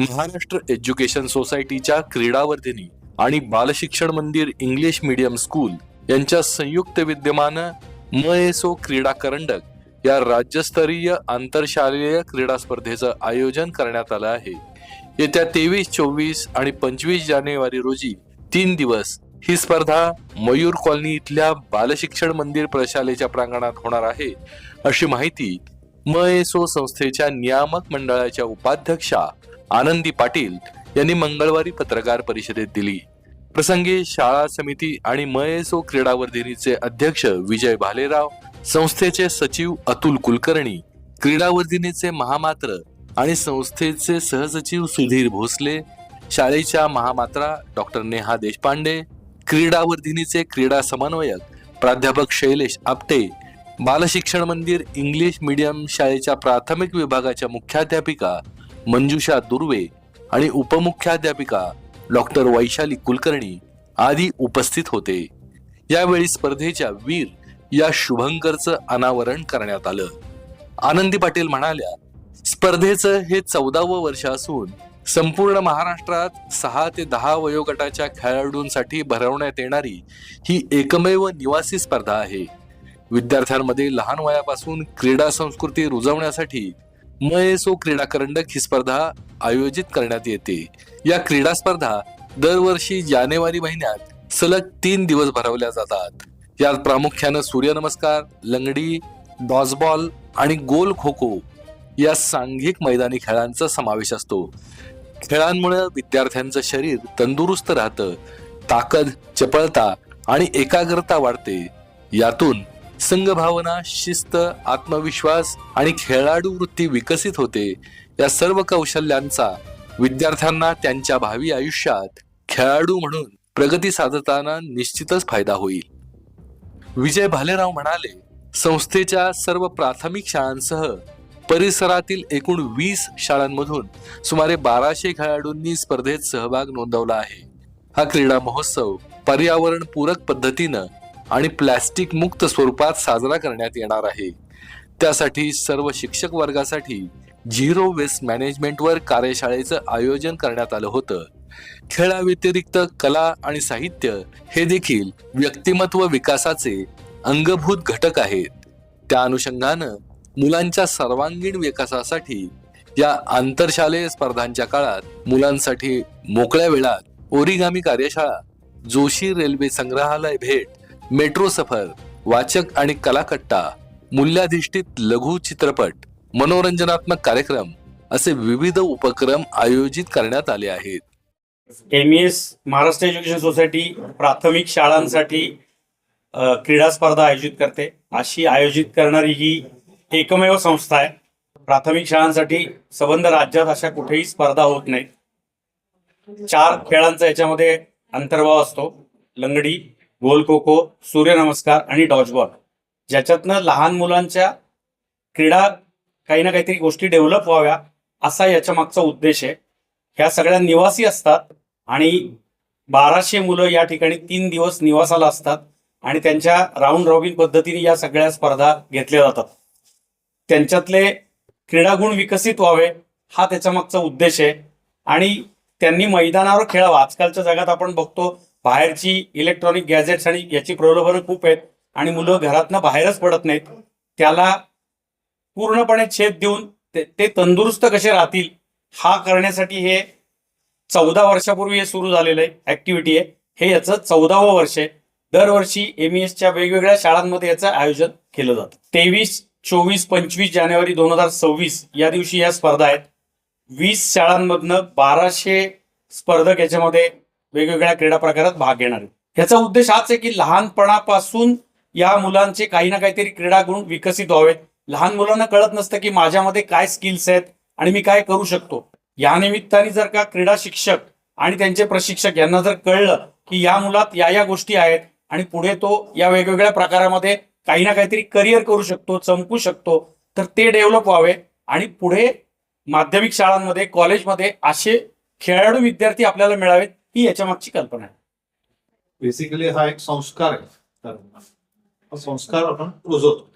Maharashtra education सोसायटीच्या क्रीडावर्धिनी आणि बालशिक्षण मंदिर इंग्लिश मीडियम स्कूल यांच्या संयुक्त विद्यमानं मएसो क्रीडा करंडक या राज्यस्तरीय आंतरशालेय क्रीडा स्पर्धेचं आयोजन करण्यात आलं आहे। येत्या 23, 24 आणि 25 जानेवारी रोजी 3 दिवस ही स्पर्धा मयूर कॉलनी इथल्या बालशिक्षण मंदिर प्रशालेच्या प्रांगणात होणार आहे, अशी माहिती मएसो संस्थेच्या नियामक मंडळाच्या उपाध्यक्षा आनंदी पाटील यांनी मंगळवारी पत्रकार परिषदेत दिली। प्रसंगी शाळा समिती आणि मएसो क्रीडावर्धिनीचे अध्यक्ष विजय भालेराव, संस्थेचे सचिव अतुल कुलकर्णी, क्रीडावर्धिनीचे महामात्र आणि संस्थेचे सहसचिव सुधीर भोसले, शाळेच्या महामात्रा डॉक्टर नेहा देशपांडे, क्रीडावर्धिनीचे क्रीडा समन्वयक प्राध्यापक शैलेश आपटे, बालशिक्षण मंदिर इंग्लिश मीडियम शाळेच्या प्राथमिक विभागाच्या मुख्याध्यापिका मंजुषा दुर्वे आणि उपमुख्याध्यापिका डॉक्टर वैशाली कुलकर्णी आदी उपस्थित होते। यावेळी स्पर्धेच्या वीर या शुभंकरचं अनावरण करण्यात आलं। आनंदी पाटील म्हणाल्या, स्पर्धेचं हे 14वं वर्ष असून संपूर्ण महाराष्ट्रात 6 ते 10 वयोगटाच्या खेळाडूंसाठी भरवण्यात येणारी ही एकमेव निवासी स्पर्धा आहे। विद्यार्थ्यांमध्ये लहान वयापासून क्रीडा संस्कृती रुजवण्यासाठी मएसो क्रीडा करंडक ही स्पर्धा आयोजित करण्यात येते। या क्रीडा स्पर्धा दरवर्षी जानेवारी महिन्यात सलग 3 दिवस भरवल्या जातात। यात प्रामुख्याने सूर्यनमस्कार, लंगडी, डॉजबॉल आणि गोल खो खो या सांघिक मैदानी खेळांचा समावेश असतो। खेळांमुळे विद्यार्थ्यांचं शरीर तंदुरुस्त राहतं, ताकद, चपळता आणि एकाग्रता वाढते। यातून संघभावना, शिस्त, आत्मविश्वास आणि खेळाडू वृत्ती विकसित होते। या सर्व कौशल्यांचा विद्यार्थ्यांना त्यांच्या भावी आयुष्यात खेळाडू म्हणून प्रगती साधताना निश्चितच फायदा होईल। विजय भालेराव म्हणाले, संस्थेच्या सर्व प्राथमिक शाळांसह परिसरातील एकूण 20 शाळांमधून सुमारे 1200 खेळाडूंनी स्पर्धेत सहभाग नोंदवला आहे। हा क्रीडा महोत्सव पर्यावरण पूरक पद्धतीनं आणि प्लास्टिक मुक्त स्वरूपात साजरा करण्यात येणार आहे। त्यासाठी सर्व शिक्षक वर्गासाठी झिरो वेस्ट मॅनेजमेंटवर कार्यशाळेचं आयोजन करण्यात आलं होतं। खेळाव्यतिरिक्त कला आणि साहित्य हे देखील व्यक्तिमत्व विकासाचे अंगभूत घटक आहेत। त्या अनुषंगानं मुलांच्या सर्वांगीण विकासासाठी या आंतरशालेय स्पर्धांच्या काळात मुलांसाठी मोकळ्या वेळात ओरिगामी कार्यशाळा, जोशी रेल्वे संग्रहालय भेट, मेट्रो सफर, वाचक आणि कलाकट्टा, मूल्याधिष्ठित लघु चित्रपट, मनोरंजनात्मक कार्यक्रम असे विविध उपक्रम आयोजित करण्यात आले आहेत। एमईएस महाराष्ट्र एज्युकेशन सोसायटी प्राथमिक शाळांसाठी क्रीडा स्पर्धा आयोजित करते। अशी आयोजित करणारी ही एकमेव संस्था आहे। प्राथमिक शाळांसाठी संबंध राज्यात अशा कुठेही स्पर्धा होत नाहीत। 4 खेळांचा याच्यामध्ये अंतर्भाव असतो, लंगडी, गोल खो खो, सूर्यनमस्कार आणि डॉजबॉल, ज्याच्यातनं लहान मुलांच्या क्रीडा काही ना काहीतरी गोष्टी डेव्हलप व्हाव्या असा याच्या मागचा उद्देश आहे। ह्या सगळ्या निवासी असतात आणि 1200 मुलं या ठिकाणी 3 दिवस निवासाला असतात आणि त्यांच्या राऊंड रॉबिन पद्धतीने या सगळ्या स्पर्धा घेतल्या जातात। त्यांच्यातले क्रीडागुण विकसित व्हावे हा त्याच्या मागचा उद्देश आहे आणि त्यांनी मैदानावर खेळावा। आजकालच्या जगात आपण बघतो बाहेरची इलेक्ट्रॉनिक गॅजेट्स आणि याची प्रलोभनं खूप आहेत आणि मुलं घरातनं बाहेरच पडत नाहीत। त्याला पूर्णपणे छेद देऊन ते तंदुरुस्त कसे राहतील हा करण्यासाठी हे 14 वर्षापूर्वी हे सुरू झालेलं आहे ऍक्टिव्हिटी आहे। हे याचं 14वं वर्ष आहे। दरवर्षी एमईएसच्या वेगवेगळ्या शाळांमध्ये याचं आयोजन केलं जातं। 23, 24, 25 जानेवारी 2026 या दिवशी या स्पर्धा आहेत। 20 शाळांमधनं 1200 स्पर्धक याच्यामध्ये वेगवेगळ्या क्रीडा प्रकारात भाग घेणार आहेत। याचा उद्देश हाच आहे की लहानपणापासून या मुलांचे काही ना काहीतरी क्रीडा गुण विकसित व्हावेत। लहान मुलांना कळत नसतं की माझ्यामध्ये काय स्किल्स आहेत आणि मी काय करू शकतो। या निमित्ताने जर का क्रीडा शिक्षक आणि त्यांचे प्रशिक्षक यांना जर कळलं की या मुलात या गोष्टी आहेत आणि पुढे तो या वेगवेगळ्या प्रकारामध्ये काही ना काहीतरी करिअर करू शकतो, चमकू शकतो, तर ते डेव्हलप व्हावे आणि पुढे माध्यमिक शाळांमध्ये, कॉलेजमध्ये असे खेळाडू विद्यार्थी आपल्याला मिळावेत, ही याच्या मागची कल्पना आहे। बेसिकली हा एक संस्कार आहे संस्कार आपण रुजवतो.